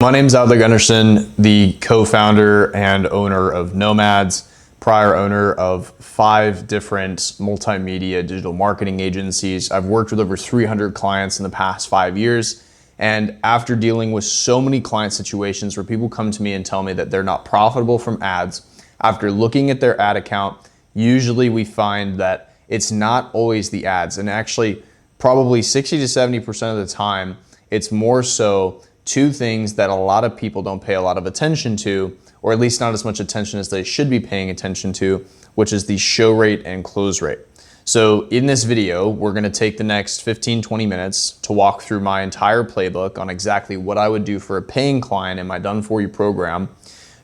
My name's Adler Gunnarsson, the co-founder and owner of Nomads, prior owner of 5 different multimedia digital marketing agencies. I've worked with over 300 clients in the past 5 years. And after dealing with so many client situations where people come to me and tell me that they're not profitable from ads, after looking at their ad account, usually we find that it's not always the ads. And actually, probably 60 to 70% of the time, it's more so 2 things that a lot of people don't pay a lot of attention to, or at least not as much attention as they should be paying attention to, which is the show rate and close rate. So in this video, we're gonna take the next 15-20 minutes to walk through my entire playbook on exactly what I would do for a paying client in my Done For You program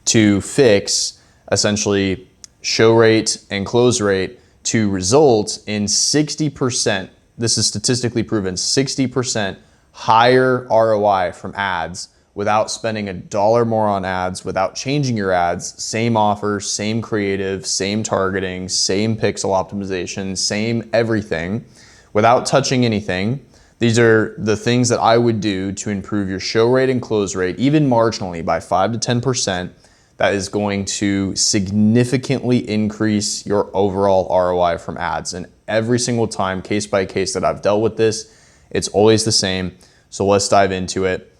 to fix essentially show rate and close rate to result in 60%, this is statistically proven, 60% higher ROI from ads without spending $1 more on ads, without changing your ads, same offers, same creative, same targeting, same pixel optimization, same everything, without touching anything. These are the things that I would do to improve your show rate and close rate, even marginally by 5 to 10%. That is going to significantly increase your overall ROI from ads. And every single time, case by case that I've dealt with this, it's always the same. So let's dive into it.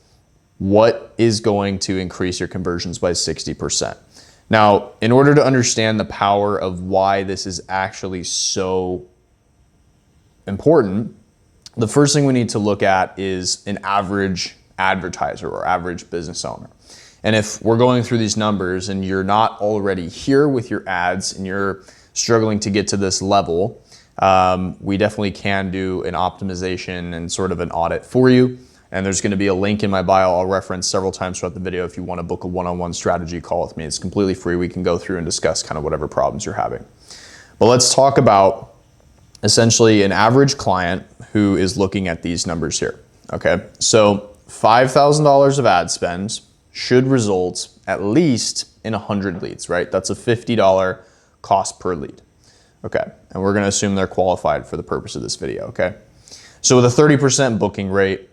What is going to increase your conversions by 60%? Now, in order to understand the power of why this is actually so important, the first thing we need to look at is an average advertiser or average business owner. And if we're going through these numbers and you're not already here with your ads and you're struggling to get to this level, we definitely can do an optimization and sort of an audit for you. And there's gonna be a link in my bio I'll reference several times throughout the video if you wanna book a one-on-one strategy call with me. It's completely free. We can go through and discuss kind of whatever problems you're having. But let's talk about essentially an average client who is looking at these numbers here, okay? So $5,000 of ad spend should result at least in 100 leads, right? That's a $50 cost per lead. Okay, and we're gonna assume they're qualified for the purpose of this video, okay? So with a 30% booking rate,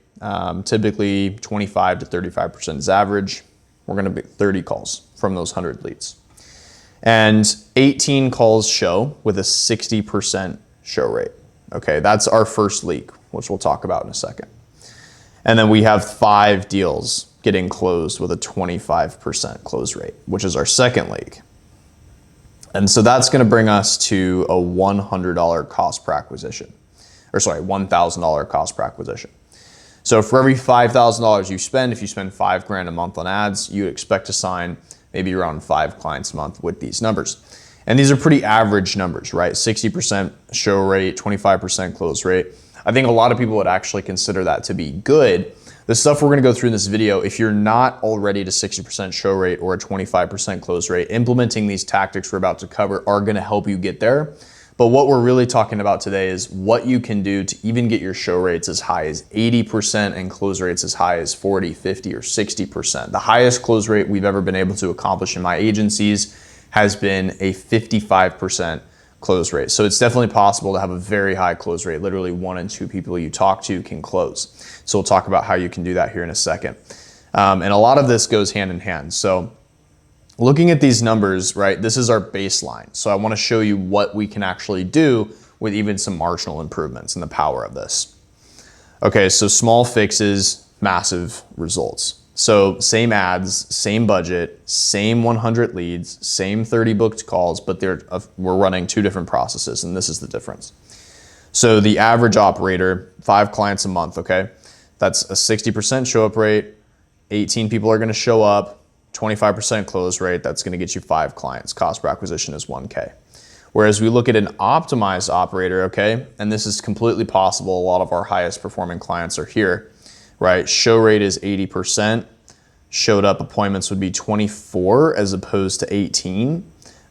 typically 25 to 35% is average. We're gonna be 30 calls from those 100 leads. And 18 calls show with a 60% show rate. Okay, that's our first leak, which we'll talk about in a second. And then we have 5 deals getting closed with a 25% close rate, which is our second leak. And so that's gonna bring us to a $100 cost per acquisition, or sorry, $1,000 cost per acquisition. So for every $5,000 you spend, if you spend $5,000 a month on ads, you would expect to sign maybe around 5 clients a month with these numbers. And these are pretty average numbers, right? 60% show rate, 25% close rate. I think a lot of people would actually consider that to be good. The stuff we're gonna go through in this video, if you're not already to 60% show rate or a 25% close rate, implementing these tactics we're about to cover are gonna help you get there. But what we're really talking about today is what you can do to even get your show rates as high as 80% and close rates as high as 40, 50, or 60%. The highest close rate we've ever been able to accomplish in my agencies has been a 55% close rate. So it's definitely possible to have a very high close rate. Literally 1 in 2 people you talk to can close. So we'll talk about how you can do that here in a second. And a lot of this goes hand in hand. So looking at these numbers, right, this is our baseline. So I wanna show you what we can actually do with even some marginal improvements and the power of this. Okay, so small fixes, massive results. So same ads, same budget, same 100 leads, same 30 booked calls, but we're running 2 different processes, and this is the difference. So the average operator, 5 clients a month, okay? That's a 60% show up rate, 18 people are gonna show up, 25% close rate, that's gonna get you 5 clients. Cost per acquisition is 1K. Whereas we look at an optimized operator, okay? And this is completely possible. A lot of our highest performing clients are here, right? Show rate is 80%. Showed up appointments would be 24 as opposed to 18,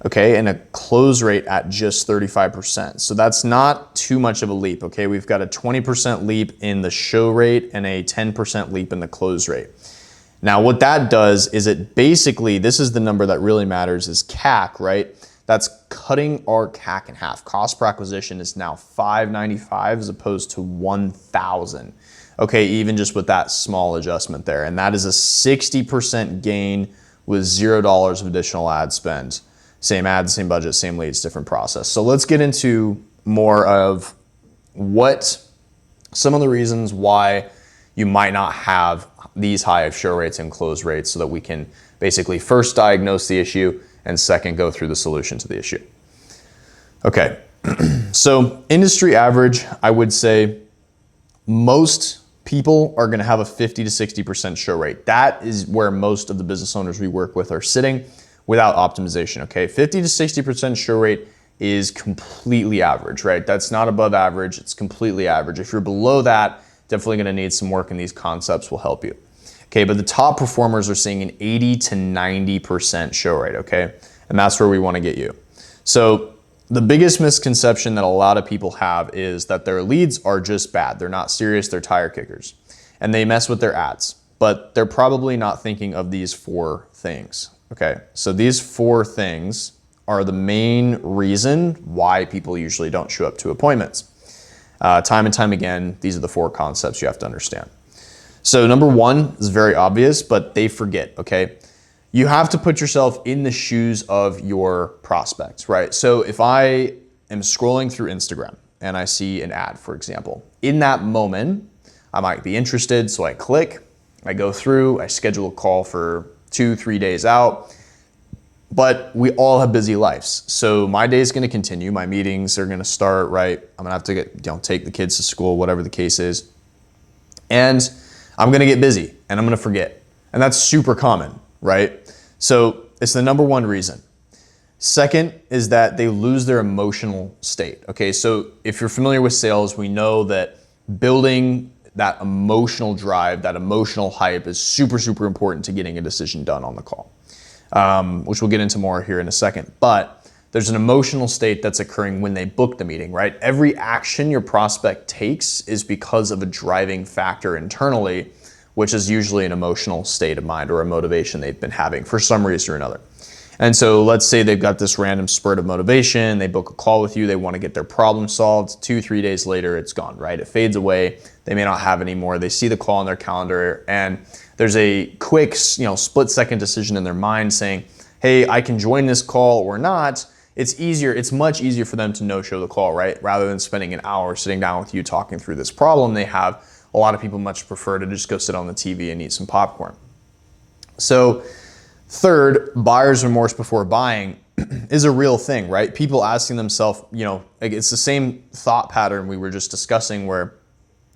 okay? And a close rate at just 35%. So that's not too much of a leap, okay? We've got a 20% leap in the show rate and a 10% leap in the close rate. Now what that does is it basically, this is the number that really matters, is CAC, right? That's cutting our CAC in half. Cost per acquisition is now $595 as opposed to $1,000. Okay, even just with that small adjustment there. And that is a 60% gain with $0 of additional ad spend. Same ads, same budget, same leads, different process. So let's get into more of what some of the reasons why you might not have these high of show rates and close rates, so that we can basically first diagnose the issue and second go through the solution to the issue. Okay, so industry average, I would say most people are gonna have a 50 to 60% show rate. That is where most of the business owners we work with are sitting without optimization, okay? 50 to 60% show rate is completely average, right? That's not above average, it's completely average. If you're below that, definitely gonna need some work, and these concepts will help you. Okay, but the top performers are seeing an 80 to 90% show rate, okay? And that's where we wanna get you. So the biggest misconception that a lot of people have is that their leads are just bad. They're not serious, they're tire kickers. And they mess with their ads, but they're probably not thinking of these 4 things, okay? So these 4 things are the main reason why people usually don't show up to appointments. Time and time again, these are the 4 concepts you have to understand. So number 1 is very obvious, but they forget, okay? You have to put yourself in the shoes of your prospects, right? So if I am scrolling through Instagram and I see an ad, for example, in that moment, I might be interested, so I click, I go through, I schedule a call for 2-3 days out, but we all have busy lives. So my day is gonna continue, my meetings are gonna start, right? I'm gonna have to take the kids to school, whatever the case is. And I'm gonna get busy and I'm gonna forget. And that's super common, right? So it's the number 1 reason. Second is that they lose their emotional state. Okay, so if you're familiar with sales, we know that building that emotional drive, that emotional hype is super, super important to getting a decision done on the call, which we'll get into more here in a second. But there's an emotional state that's occurring when they book the meeting, right? Every action your prospect takes is because of a driving factor internally, which is usually an emotional state of mind or a motivation they've been having for some reason or another. And so let's say they've got this random spurt of motivation, they book a call with you, they want to get their problem solved, 2-3 days later, it's gone, right? It fades away, they may not have any more, they see the call on their calendar, and there's a quick, split-second decision in their mind saying, hey, I can join this call or not. It's much easier for them to no-show the call, right? Rather than spending an hour sitting down with you talking through this problem they have. A lot of people much prefer to just go sit on the TV and eat some popcorn. So third, buyer's remorse before buying is a real thing, right? People asking themselves, it's the same thought pattern we were just discussing where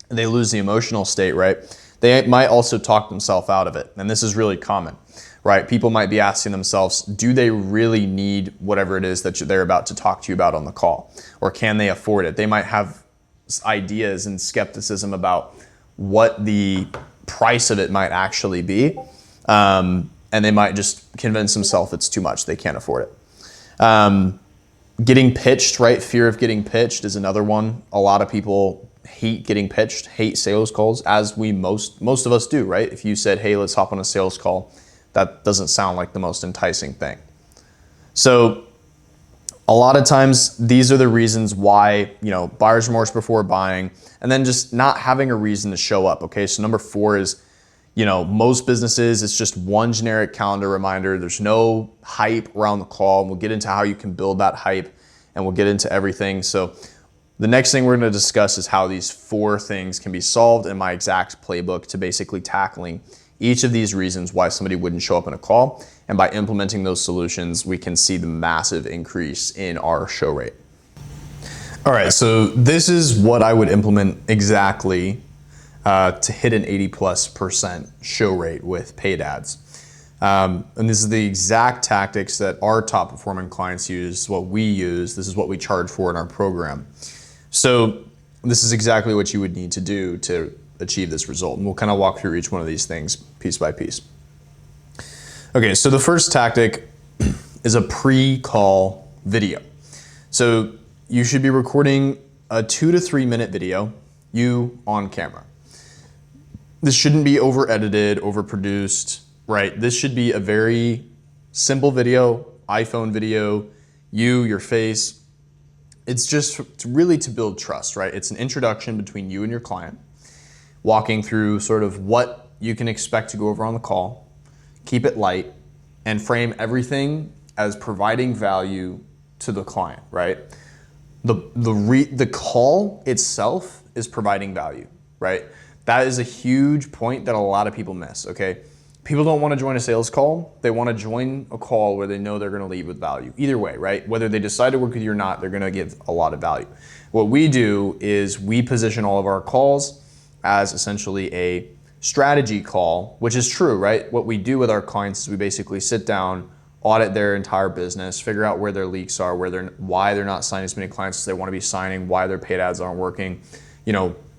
they lose the emotional state, right? They might also talk themselves out of it. And this is really common, right? People might be asking themselves, do they really need whatever it is that they're about to talk to you about on the call? Or can they afford it? They might have ideas and skepticism about what the price of it might actually be. And they might just convince themselves it's too much, they can't afford it. Getting pitched, right? Fear of getting pitched is another one. A lot of people hate getting pitched, hate sales calls, as most of us do, right? If you said, hey, let's hop on a sales call, that doesn't sound like the most enticing thing. So a lot of times, these are the reasons why, buyer's remorse before buying, and then just not having a reason to show up, okay? So number 4 is, most businesses, it's just one generic calendar reminder. There's no hype around the call, and we'll get into how you can build that hype, and we'll get into everything. So the next thing we're gonna discuss is how these 4 things can be solved in my exact playbook to basically tackling each of these reasons why somebody wouldn't show up in a call. And by implementing those solutions, we can see the massive increase in our show rate. All right, so this is what I would implement exactly to hit an 80+% show rate with paid ads. And this is the exact tactics that our top performing clients use, what we use, this is what we charge for in our program. So this is exactly what you would need to do to achieve this result. And we'll kind of walk through each one of these things piece by piece. Okay, so the first tactic is a pre-call video. So you should be recording a 2 to 3 minute video, you on camera. This shouldn't be over edited, over produced, right? This should be a very simple video, iPhone video, your face. It's just really to build trust, right? It's an introduction between you and your client. walking through sort of what you can expect to go over on the call, keep it light, and frame everything as providing value to the client, right? The call itself is providing value, right? That is a huge point that a lot of people miss, okay? People don't want to join a sales call. They want to join a call where they know they're going to leave with value. Either way, right? Whether they decide to work with you or not, they're going to give a lot of value. What we do is we position all of our calls as essentially a strategy call, which is true, right? What we do with our clients is we basically sit down, audit their entire business, figure out where their leaks are, why they're not signing as many clients as they want to be signing, why their paid ads aren't working,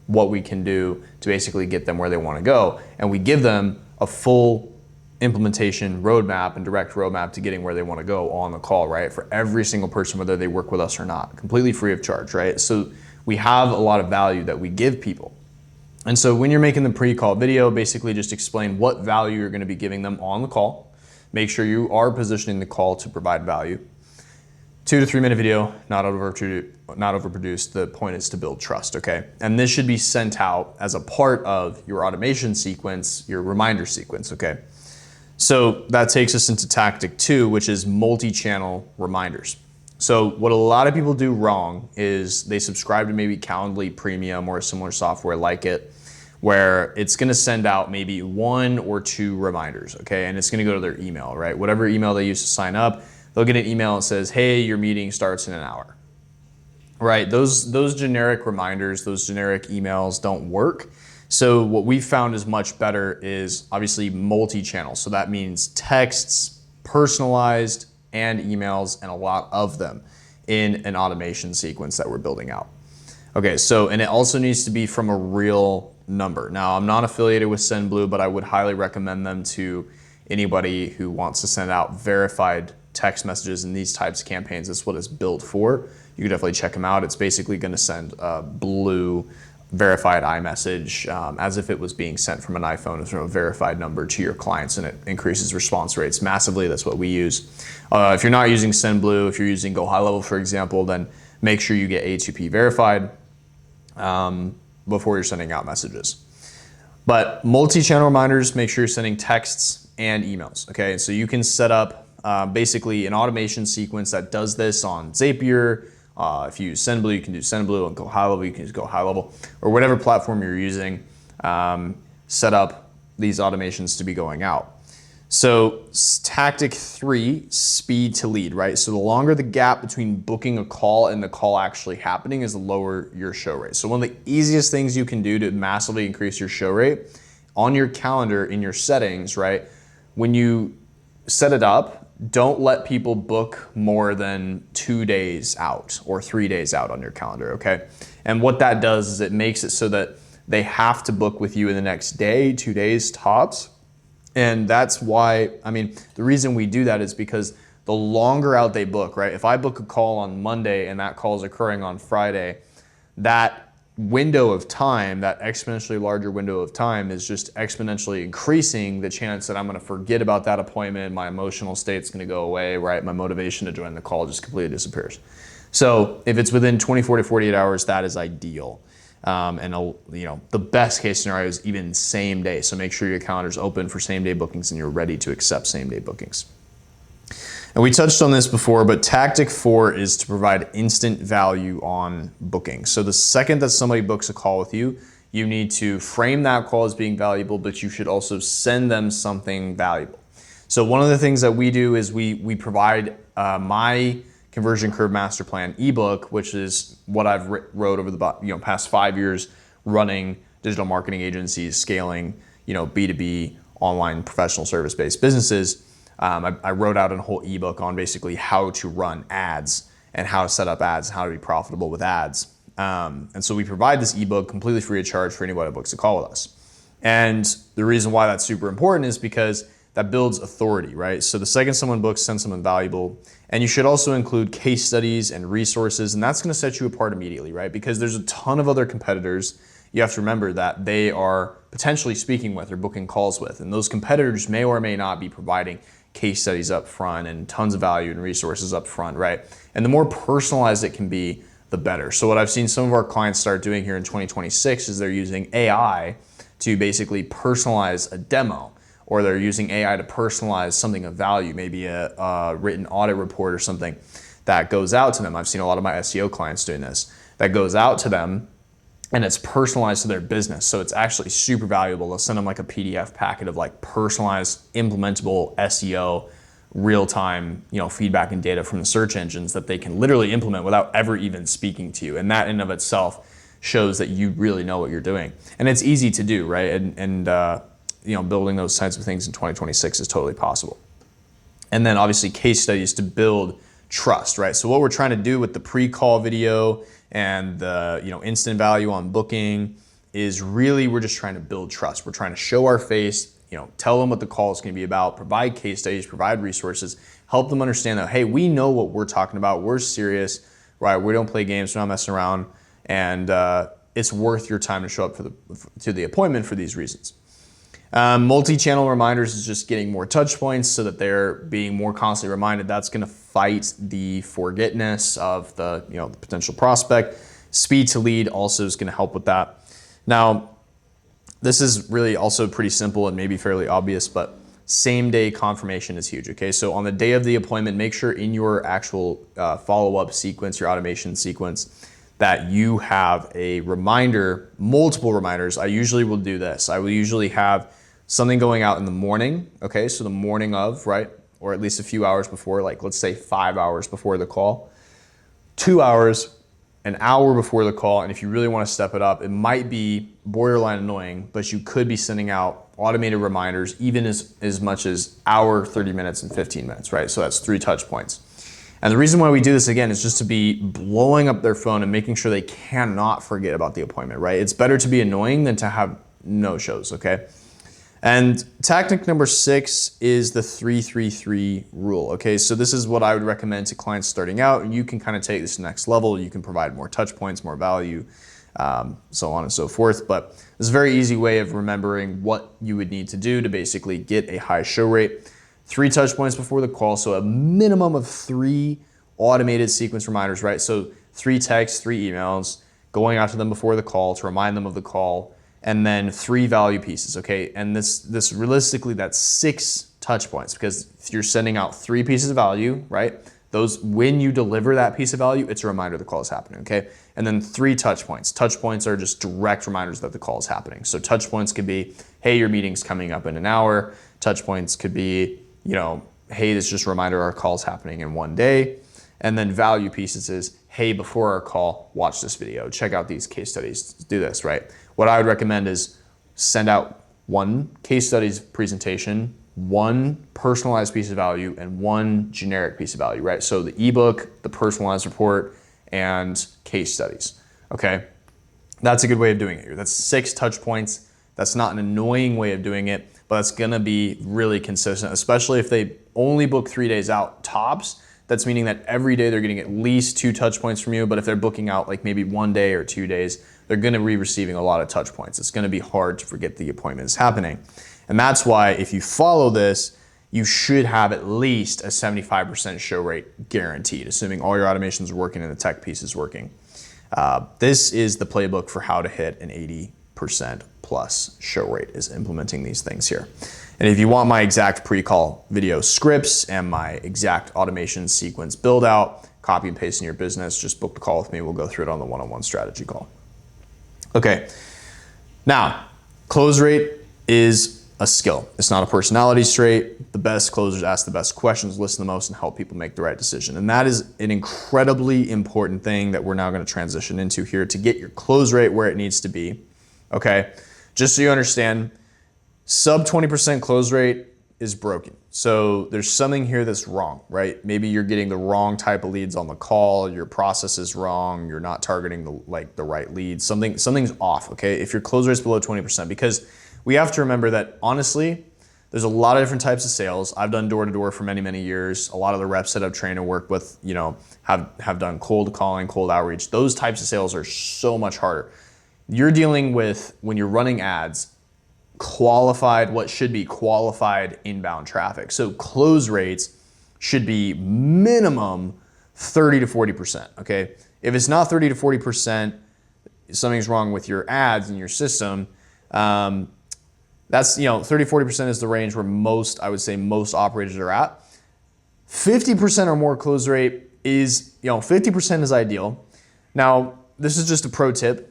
what we can do to basically get them where they want to go. And we give them a full implementation roadmap and direct roadmap to getting where they want to go on the call, right? For every single person, whether they work with us or not, completely free of charge, right? So we have a lot of value that we give people. And so when you're making the pre-call video, basically just explain what value you're going to be giving them on the call. Make sure you are positioning the call to provide value. 2 to 3 minute video, not overproduced. The point is to build trust, okay? And this should be sent out as a part of your automation sequence, your reminder sequence, okay? So that takes us into tactic 2, which is multi-channel reminders. So what a lot of people do wrong is they subscribe to maybe Calendly Premium or a similar software like it, where it's gonna send out maybe 1 or 2 reminders, okay? And it's gonna go to their email, right? Whatever email they use to sign up, they'll get an email that says, hey, your meeting starts in an hour, right? Those generic reminders, those generic emails don't work. So what we found is much better is obviously multi-channel. So that means texts, personalized, and emails, and a lot of them in an automation sequence that we're building out. Okay, so, and it also needs to be from a real number. Now, I'm not affiliated with SendBlue, but I would highly recommend them to anybody who wants to send out verified text messages in these types of campaigns. That's what it's built for. You can definitely check them out. It's basically going to send a blue verified iMessage as if it was being sent from an iPhone from a verified number to your clients, and it increases response rates massively. That's what we use. If you're not using SendBlue, if you're using Go High Level, for example, then make sure you get A2P verified before you're sending out messages. But multi-channel reminders, make sure you're sending texts and emails, okay? So you can set up basically an automation sequence that does this on Zapier. If you use SendBlue, you can do SendBlue. On Go High Level, you can use Go High Level, or whatever platform you're using. Set up these automations to be going out. So tactic 3, speed to lead, right? So the longer the gap between booking a call and the call actually happening is the lower your show rate. So one of the easiest things you can do to massively increase your show rate on your calendar in your settings, right? When you set it up, don't let people book more than 2 days out or 3 days out on your calendar, okay? And what that does is it makes it so that they have to book with you in the next day, 2 days tops. And that's why, the reason we do that is because the longer out they book, right? If I book a call on Monday and that call is occurring on Friday, that window of time, that exponentially larger window of time, is just exponentially increasing the chance that I'm going to forget about that appointment. My emotional state's going to go away, right? My motivation to join the call just completely disappears. So if it's within 24 to 48 hours, that is ideal. The best case scenario is even same day. So make sure your calendar's open for same day bookings and you're ready to accept same day bookings. And we touched on this before, but tactic 4 is to provide instant value on booking. So the second that somebody books a call with you, you need to frame that call as being valuable, but you should also send them something valuable. So one of the things that we do is we provide my Conversion Curve Master Plan ebook, which is what I've wrote over the past 5 years running digital marketing agencies, scaling B2B online professional service-based businesses. I wrote out a whole ebook on basically how to run ads and how to set up ads and how to be profitable with ads. And so we provide this ebook completely free of charge for anybody that books a call with us. And the reason why that's super important is because that builds authority, right? So the second someone books, send someone valuable. And you should also include case studies and resources, and that's gonna set you apart immediately, right? Because there's a ton of other competitors you have to remember that they are potentially speaking with or booking calls with. And those competitors may or may not be providing case studies up front and tons of value and resources up front, right? And the more personalized it can be, the better. So what I've seen some of our clients start doing here in 2026 is they're using AI to basically personalize a demo, or they're using AI to personalize something of value, maybe a written audit report or something that goes out to them. I've seen a lot of my SEO clients doing this, that goes out to them and it's personalized to their business. So it's actually super valuable. They'll send them like a PDF packet of like personalized, implementable SEO, real-time, feedback and data from the search engines that they can literally implement without ever even speaking to you. And that in of itself shows that you really know what you're doing. And it's easy to do, right? And building those types of things in 2026 is totally possible. And then obviously case studies to build trust, right? So what we're trying to do with the pre-call video and the instant value on booking is really, we're just trying to build trust. We're trying to show our face, tell them what the call is going to be about, provide case studies, provide resources, help them understand that, hey, we know what we're talking about. We're serious, right? We don't play games. We're not messing around. And it's worth your time to show up to the appointment for these reasons. Multi-channel reminders is just getting more touch points so that they're being more constantly reminded. That's going to fight the forgetness of the potential prospect. Speed to lead also is going to help with that. Now, this is really also pretty simple and maybe fairly obvious, but same day confirmation is huge. Okay, so on the day of the appointment, make sure in your actual follow-up sequence, your automation sequence, that you have a reminder, multiple reminders. I usually will do this. I will usually have something going out in the morning, okay? So the morning of, right? Or at least a few hours before, like let's say 5 hours before the call, 2 hours, an hour before the call. And if you really want to step it up, it might be borderline annoying, but you could be sending out automated reminders even as much as hour, 30 minutes, and 15 minutes, right? So that's 3 touch points. And the reason why we do this again is just to be blowing up their phone and making sure they cannot forget about the appointment, right? It's better to be annoying than to have no shows, okay? And tactic number 6 is the 3-3-3 rule, okay? So this is what I would recommend to clients starting out, and you can kind of take this next level. You can provide more touch points, more value, so on and so forth. But it's a very easy way of remembering what you would need to do to basically get a high show rate. 3 touch points before the call, so a minimum of 3 automated sequence reminders, right? So 3 texts, 3 emails, going out to them before the call to remind them of the call, and then 3 value pieces, okay? And this realistically, that's 6 touch points, because if you're sending out 3 pieces of value, right? Those, when you deliver that piece of value, it's a reminder the call is happening, okay? And then 3 touch points. Touch points are just direct reminders that the call is happening. So touch points could be, hey, your meeting's coming up in an hour. Touch points could be, hey, this is just a reminder our call is happening in 1 day. And then value pieces is, hey, before our call, watch this video, check out these case studies, do this, right? What I would recommend is send out 1 case studies presentation, 1 personalized piece of value, and 1 generic piece of value, right? So the ebook, the personalized report, and case studies, okay? That's a good way of doing it. That's 6 touch points. That's not an annoying way of doing it, but it's gonna be really consistent, especially if they only book 3 days out tops. That's meaning that every day they're getting at least 2 touch points from you, but if they're booking out like maybe 1 day or 2 days, they're gonna be receiving a lot of touch points. It's gonna be hard to forget the appointment is happening. And that's why if you follow this, you should have at least a 75% show rate guaranteed, assuming all your automations are working and the tech piece is working. This is the playbook for how to hit an 80% plus show rate, is implementing these things here. And if you want my exact pre-call video scripts and my exact automation sequence build out, copy and paste in your business, just book the call with me. We'll go through it on the one-on-one strategy call. Okay, now close rate is a skill. It's not a personality trait. The best closers ask the best questions, listen the most, and help people make the right decision. And that is an incredibly important thing that we're now going to transition into here to get your close rate where it needs to be. Okay, just so you understand, sub 20% close rate is broken. So there's something here that's wrong, right? Maybe you're getting the wrong type of leads on the call, your process is wrong, you're not targeting the right leads, something's off, okay? If your close rate's below 20%, because we have to remember that honestly, there's a lot of different types of sales. I've done door-to-door for many, many years. A lot of the reps that I've trained and worked with, have done cold calling, cold outreach. Those types of sales are so much harder. You're dealing with, when you're running ads, what should be qualified inbound traffic. So close rates should be minimum 30 to 40%, okay? If it's not 30 to 40%, something's wrong with your ads and your system. That's, 30, 40% is the range where I would say most operators are at. 50% or more close rate is, 50% is ideal. Now, this is just a pro tip.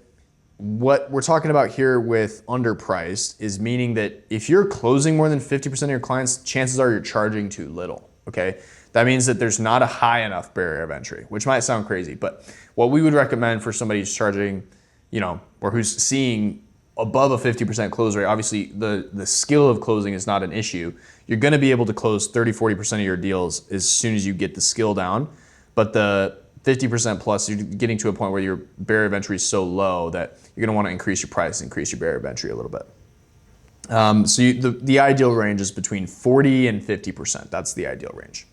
What we're talking about here with underpriced is meaning that if you're closing more than 50% of your clients, chances are you're charging too little, okay? That means that there's not a high enough barrier of entry, which might sound crazy, but what we would recommend for somebody who's charging, or who's seeing above a 50% close rate, obviously the skill of closing is not an issue. You're gonna be able to close 30, 40% of your deals as soon as you get the skill down, but the 50% plus, you're getting to a point where your barrier of entry is so low that you're gonna wanna increase your price, increase your barrier of entry a little bit. The ideal range is between 40 and 50%. That's the ideal range.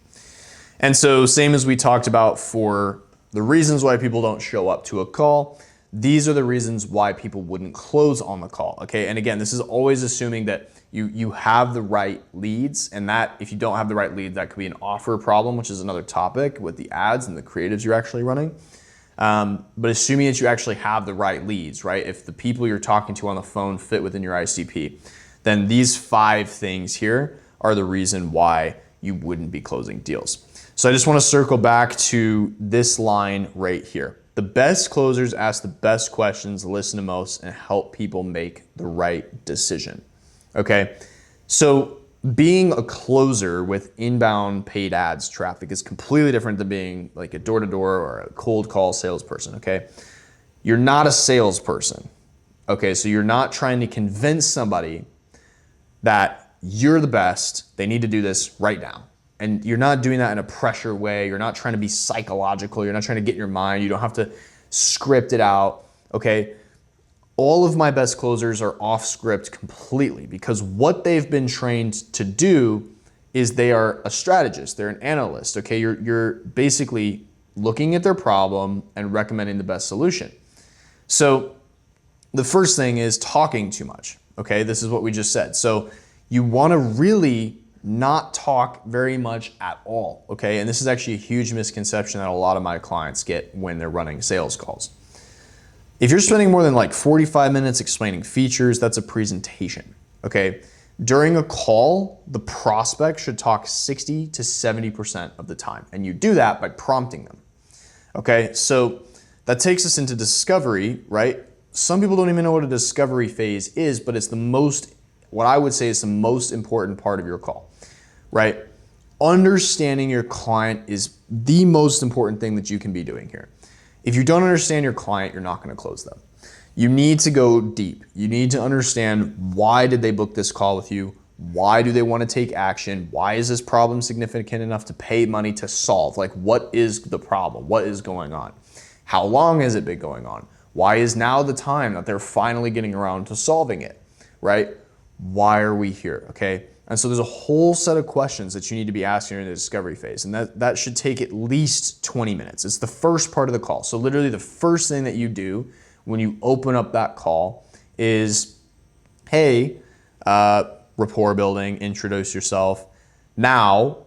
And so same as we talked about for the reasons why people don't show up to a call, these are the reasons why people wouldn't close on the call, okay? And again, this is always assuming that you have the right leads, and that if you don't have the right lead, that could be an offer problem, which is another topic with the ads and the creatives you're actually running. But assuming that you actually have the right leads, right? If the people you're talking to on the phone fit within your ICP, then these 5 things here are the reason why you wouldn't be closing deals. So I just want to circle back to this line right here. The best closers ask the best questions, listen to most, and help people make the right decision. Okay, so being a closer with inbound paid ads traffic is completely different than being like a door-to-door or a cold call salesperson, okay? You're not a salesperson, okay? So you're not trying to convince somebody that you're the best, they need to do this right now. And you're not doing that in a pressure way. You're not trying to be psychological. You're not trying to get in your mind. You don't have to script it out, okay? All of my best closers are off script completely because what they've been trained to do is they are a strategist. They're an analyst, okay? You're basically looking at their problem and recommending the best solution. So the first thing is talking too much, okay? This is what we just said. So you wanna really not talk very much at all, okay? And this is actually a huge misconception that a lot of my clients get when they're running sales calls. If you're spending more than like 45 minutes explaining features, that's a presentation, okay? During a call, the prospect should talk 60 to 70% of the time, and you do that by prompting them, okay? So that takes us into discovery, right? Some people don't even know what a discovery phase is, but it's what I would say is the most important part of your call, right? Understanding your client is the most important thing that you can be doing here. If you don't understand your client, you're not gonna close them. You need to go deep. You need to understand, why did they book this call with you? Why do they wanna take action? Why is this problem significant enough to pay money to solve? Like, what is the problem? What is going on? How long has it been going on? Why is now the time that they're finally getting around to solving it, right? Why are we here, okay? And so there's a whole set of questions that you need to be asking in the discovery phase, and that should take at least 20 minutes. It's the first part of the call. So literally the first thing that you do when you open up that call is, hey, rapport building, introduce yourself. Now,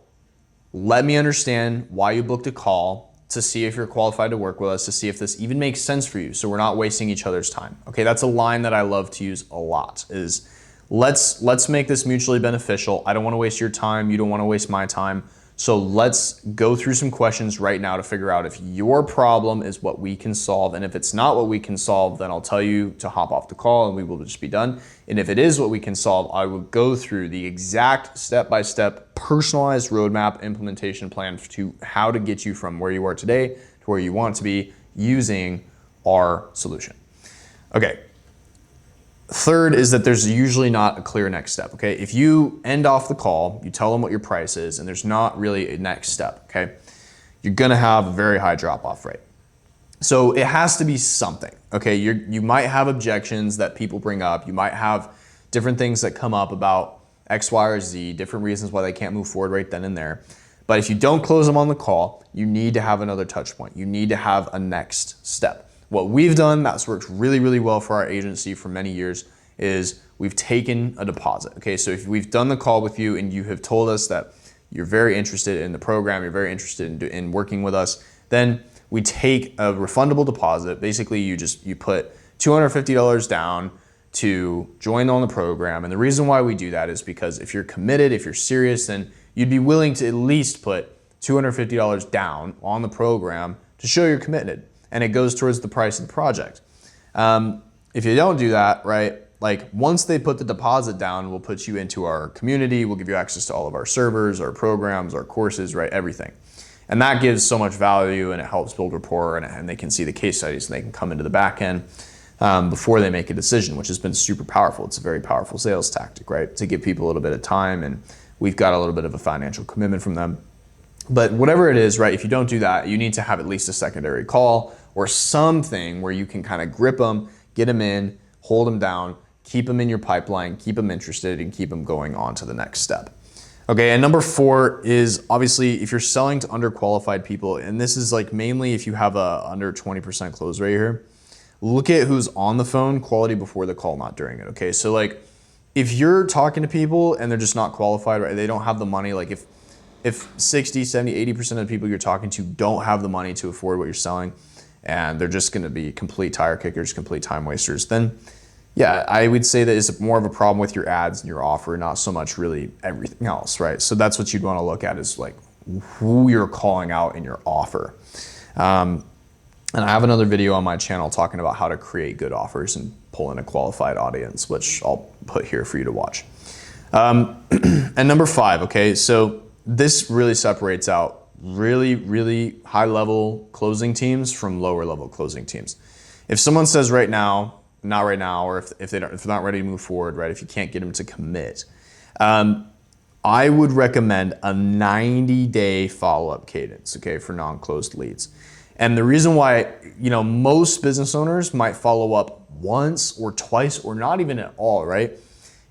let me understand why you booked a call to see if you're qualified to work with us, to see if this even makes sense for you, so we're not wasting each other's time. Okay, that's a line that I love to use a lot, is let's make this mutually beneficial. I don't want to waste your time. You don't want to waste my time. So let's go through some questions right now to figure out if your problem is what we can solve. And if it's not what we can solve, then I'll tell you to hop off the call and we will just be done. And if it is what we can solve, I will go through the exact step-by-step personalized roadmap implementation plan to how to get you from where you are today to where you want to be using our solution. Okay. Third is that there's usually not a clear next step, okay? If you end off the call, you tell them what your price is, and there's not really a next step, okay? You're gonna have a very high drop-off rate. So it has to be something, okay? You might have objections that people bring up. You might have different things that come up about X, Y, or Z, different reasons why they can't move forward right then and there. But if you don't close them on the call, you need to have another touch point. You need to have a next step. What we've done that's worked really, really well for our agency for many years is we've taken a deposit. Okay, so if we've done the call with you and you have told us that you're very interested in the program, you're very interested in working with us, then we take a refundable deposit. Basically, you put $250 down, to join on the program. And the reason why we do that is because if you're committed, if you're serious, then you'd be willing to at least put $250 down on the program to show you're committed, and it goes towards the price of the project. If you don't do that, right, like once they put the deposit down, we'll put you into our community, we'll give you access to all of our servers, our programs, our courses, right, everything. And that gives so much value, and it helps build rapport, and they can see the case studies, and they can come into the back end before they make a decision, which has been super powerful. It's a very powerful sales tactic, right, to give people a little bit of time, and we've got a little bit of a financial commitment from them. But whatever it is, right, if you don't do that, you need to have at least a secondary call or something where you can kind of grip them, get them in, hold them down, keep them in your pipeline, keep them interested, and keep them going on to the next step. Okay, and number 4 is obviously if you're selling to underqualified people, and this is like mainly if you have a under 20% close rate here, look at who's on the phone, quality before the call, not during it, okay? So like if you're talking to people and they're just not qualified, right, they don't have the money, like if 60, 70, 80% of the people you're talking to don't have the money to afford what you're selling, and they're just gonna be complete tire kickers, complete time wasters, then yeah, I would say that it's more of a problem with your ads and your offer, not so much really everything else, right? So that's what you'd wanna look at, is like who you're calling out in your offer. And I have another video on my channel talking about how to create good offers and pull in a qualified audience, which I'll put here for you to watch. And number 5, okay, so this really separates out really, really high level closing teams from lower level closing teams. If someone says right now, not right now, or if they're not ready to move forward, right, if you can't get them to commit, I would recommend a 90-day follow-up cadence, okay, for non-closed leads. And the reason why, you know, most business owners might follow up once or twice or not even at all, right?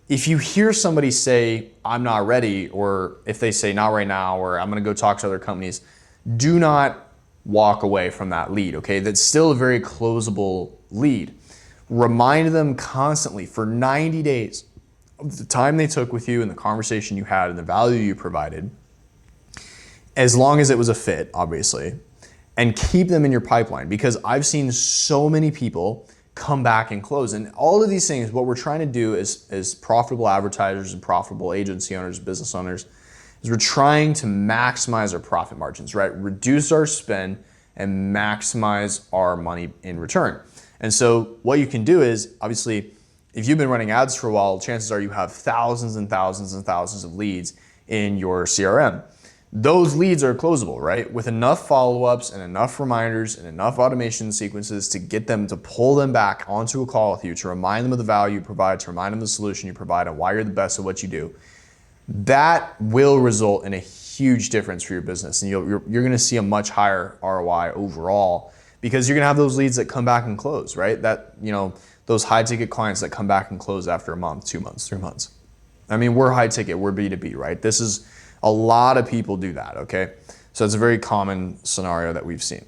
If you hear somebody say, I'm not ready, or if they say not right now, or I'm gonna go talk to other companies, do not walk away from that lead, okay? That's still a very closable lead. Remind them constantly for 90 days of the time they took with you and the conversation you had and the value you provided, as long as it was a fit, obviously, and keep them in your pipeline, because I've seen so many people come back and close. And all of these things, what we're trying to do as profitable advertisers and profitable agency owners, business owners, is we're trying to maximize our profit margins, right? Reduce our spend and maximize our money in return. And so what you can do is, obviously, if you've been running ads for a while, chances are you have thousands and thousands and thousands of leads in your CRM. Those leads are closable, right? With enough follow-ups and enough reminders and enough automation sequences to get them to pull them back onto a call with you, to remind them of the value you provide, to remind them of the solution you provide and why you're the best at what you do. That will result in a huge difference for your business, and you're gonna see a much higher ROI overall, because you're gonna have those leads that come back and close, right? That, you know, those high ticket clients that come back and close after a month, 2 months, 3 months. I mean, we're high ticket, we're B2B, right? This is, a lot of people do that, okay? So it's a very common scenario that we've seen.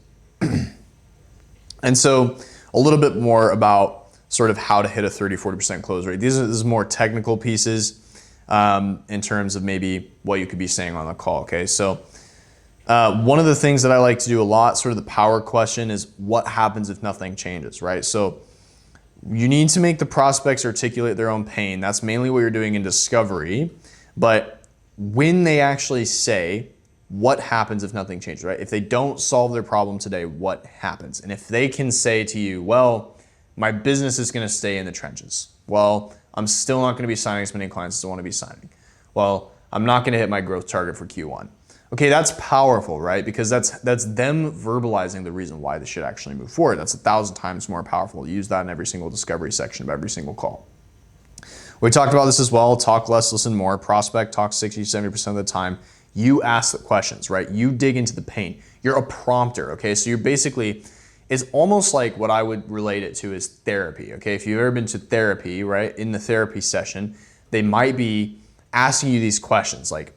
And so a little bit more about sort of how to hit a 30-40% close rate. This is more technical pieces in terms of maybe what you could be saying on the call, okay? So one of the things that I like to do a lot, sort of the power question, is what happens if nothing changes, right? So you need to make the prospects articulate their own pain. That's mainly what you're doing in discovery. But when they actually say, what happens if nothing changes, right? If they don't solve their problem today, what happens? And if they can say to you, well, my business is gonna stay in the trenches. Well, I'm still not gonna be signing as many clients as I wanna be signing. Well, I'm not gonna hit my growth target for Q1. Okay, that's powerful, right? Because that's them verbalizing the reason why they should actually move forward. That's 1,000 times more powerful. Use that in every single discovery section of every single call. We talked about this as well. Talk less, listen more. Prospect talk 60, 70% of the time. You ask the questions, right? You dig into the pain. You're a prompter, okay? So you're basically, it's almost like what I would relate it to is therapy, okay? If you've ever been to therapy, right? In the therapy session, they might be asking you these questions, like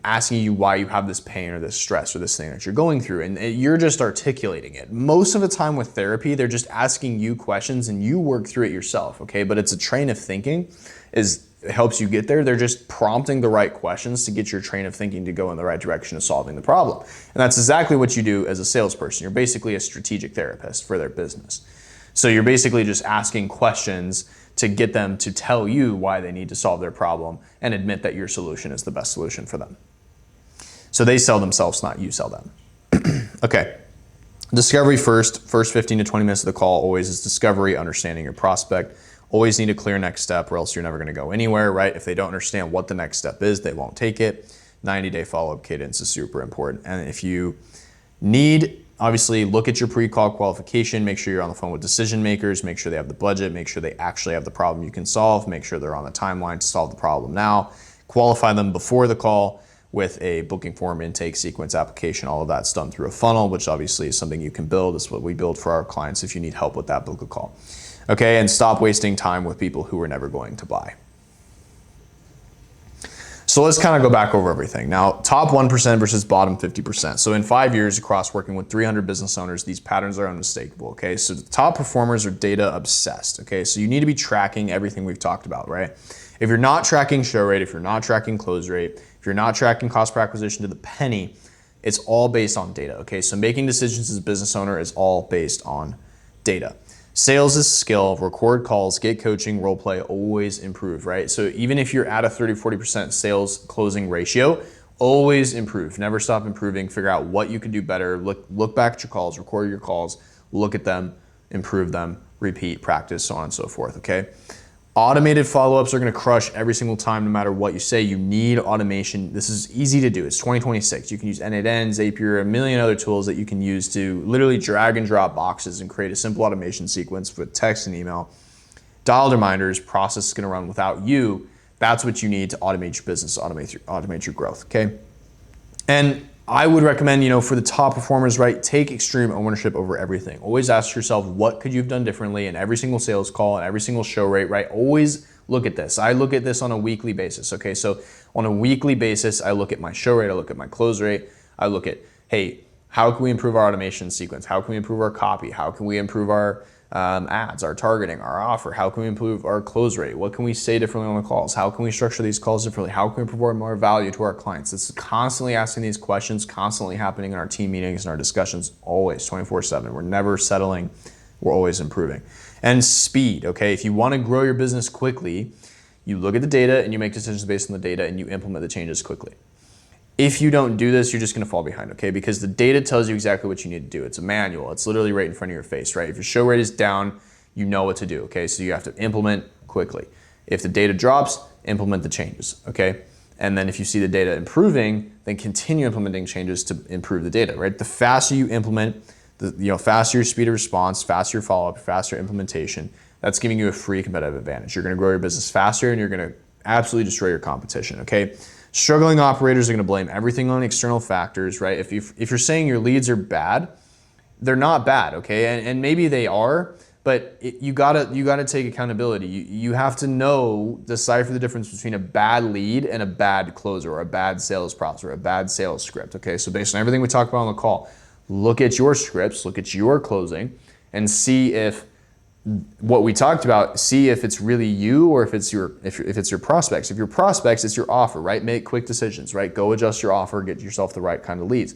asking you why you have this pain or this stress or this thing that you're going through, and you're just articulating it. Most of the time with therapy, they're just asking you questions and you work through it yourself, okay? But it's a train of thinking, it helps you get there. They're just prompting the right questions to get your train of thinking to go in the right direction of solving the problem. And that's exactly what you do as a salesperson. You're basically a strategic therapist for their business. So you're basically just asking questions to get them to tell you why they need to solve their problem and admit that your solution is the best solution for them. So they sell themselves, not you sell them. Okay. Discovery first 15 to 20 minutes of the call always is discovery, understanding your prospect. Always need a clear next step or else you're never going to go anywhere, right? If they don't understand what the next step is, they won't take it. 90-day follow-up cadence is super important. And if you need, obviously, look at your pre-call qualification, make sure you're on the phone with decision makers, make sure they have the budget, make sure they actually have the problem you can solve, make sure they're on the timeline to solve the problem now, qualify them before the call with a booking form, intake, sequence, application. All of that's done through a funnel, which obviously is something you can build. It's what we build for our clients. If you need help with that, book a call. Okay, and stop wasting time with people who are never going to buy. So let's kind of go back over everything. Now, top 1% versus bottom 50%. So in 5 years across working with 300 business owners, these patterns are unmistakable, okay? So the top performers are data obsessed, okay? So you need to be tracking everything we've talked about, right? If you're not tracking show rate, if you're not tracking close rate, if you're not tracking cost per acquisition to the penny, it's all based on data, okay? So making decisions as a business owner is all based on data. Sales is skill, record calls, get coaching, role play, always improve, right? So even if you're at a 30-40% sales closing ratio, always improve. Never stop improving. Figure out what you can do better. Look back at your calls, record your calls, look at them, improve them, repeat, practice, so on and so forth, okay? Automated follow-ups are gonna crush every single time, no matter what you say. You need automation. This is easy to do. It's 2026. You can use N8N, Zapier, a million other tools that you can use to literally drag and drop boxes and create a simple automation sequence with text and email. Dialed reminders, process is gonna run without you. That's what you need to automate your business, automate your growth, okay? And I would recommend, for the top performers, right, take extreme ownership over everything. Always ask yourself, what could you have done differently in every single sales call and every single show rate, right? Always look at this. I look at this on a weekly basis, okay? So on a weekly basis, I look at my show rate, I look at my close rate, I look at, hey, how can we improve our automation sequence? How can we improve our copy? How can we improve our ads, our targeting, our offer? How can we improve our close rate? What can we say differently on the calls? How can we structure these calls differently? How can we provide more value to our clients? It's constantly asking these questions, constantly happening in our team meetings and our discussions, always 24/7. We're never settling. We're always improving. And speed, okay? If you want to grow your business quickly, you look at the data and you make decisions based on the data and you implement the changes quickly. If you don't do this, you're just gonna fall behind, okay? Because the data tells you exactly what you need to do. It's a manual. It's literally right in front of your face, right? If your show rate is down, you know what to do, okay? So you have to implement quickly. If the data drops, implement the changes, okay? And then if you see the data improving, then continue implementing changes to improve the data, right? The faster you implement, faster your speed of response, faster your follow-up, faster implementation, that's giving you a free competitive advantage. You're gonna grow your business faster and you're gonna absolutely destroy your competition, okay? Struggling operators are gonna blame everything on external factors, right? If you're saying your leads are bad, they're not bad, okay? And maybe they are, but you gotta take accountability. You have to decipher the difference between a bad lead and a bad closer or a bad sales process or a bad sales script, okay? So based on everything we talked about on the call, look at your scripts, look at your closing, and see if what we talked about, see if it's really you or if it's your prospects. If your prospects, it's your offer, right? Make quick decisions, right? Go adjust your offer, get yourself the right kind of leads.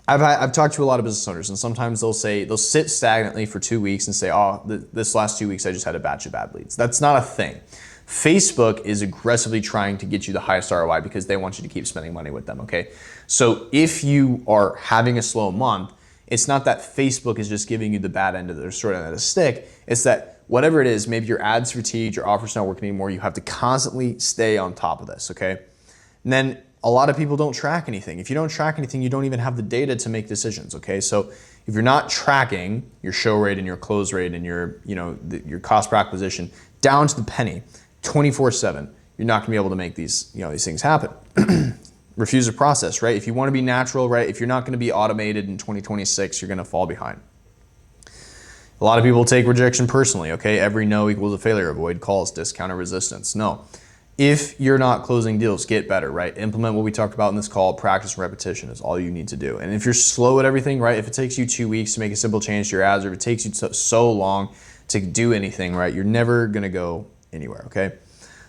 I've talked to a lot of business owners and sometimes they'll sit stagnantly for 2 weeks and say, oh, this last 2 weeks I just had a batch of bad leads. That's not a thing. Facebook is aggressively trying to get you the highest ROI because they want you to keep spending money with them, okay? So if you are having a slow month, it's not that Facebook is just giving you the bad end of the short end of the stick. It's that whatever it is, maybe your ad's fatigued, your offer's not working anymore, you have to constantly stay on top of this, okay? And then a lot of people don't track anything. If you don't track anything, you don't even have the data to make decisions, okay? So if you're not tracking your show rate and your close rate and your cost per acquisition down to the penny, 24/7, you're not gonna be able to make these things happen. Refuse to process, right? If you want to be natural, right? If you're not going to be automated in 2026, you're going to fall behind. A lot of people take rejection personally, okay? Every no equals a failure. Avoid calls, discount, or resistance. No. If you're not closing deals, get better, right? Implement what we talked about in this call. Practice and repetition is all you need to do. And if you're slow at everything, right? If it takes you 2 weeks to make a simple change to your ads, or if it takes you so long to do anything, right? You're never going to go anywhere, okay?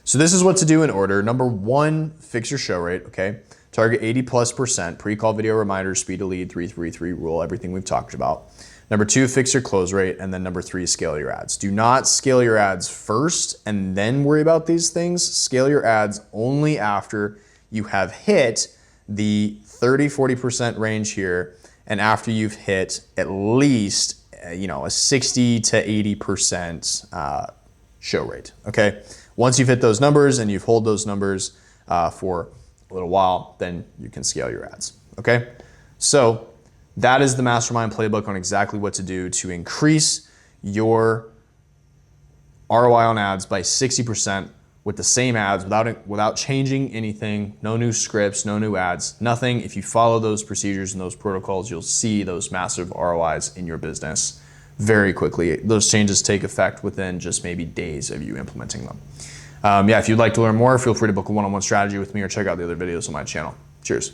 So this is what to do in order. Number 1, fix your show rate, okay? Target 80+%, pre-call video reminders, speed to lead, 3-3-3 rule, everything we've talked about. Number 2, fix your close rate. And then number 3, scale your ads. Do not scale your ads first and then worry about these things. Scale your ads only after you have hit the 30-40% range here, and after you've hit at least a 60 to 80% show rate. Okay, once you've hit those numbers and you've held those numbers for a little while, then you can scale your ads. Okay, so that is the Mastermind playbook on exactly what to do to increase your ROI on ads by 60% with the same ads without changing anything. No new scripts, no new ads, nothing. If you follow those procedures and those protocols, you'll see those massive ROIs in your business very quickly. Those changes take effect within just maybe days of you implementing them. If you'd like to learn more, feel free to book a one-on-one strategy with me or check out the other videos on my channel. Cheers.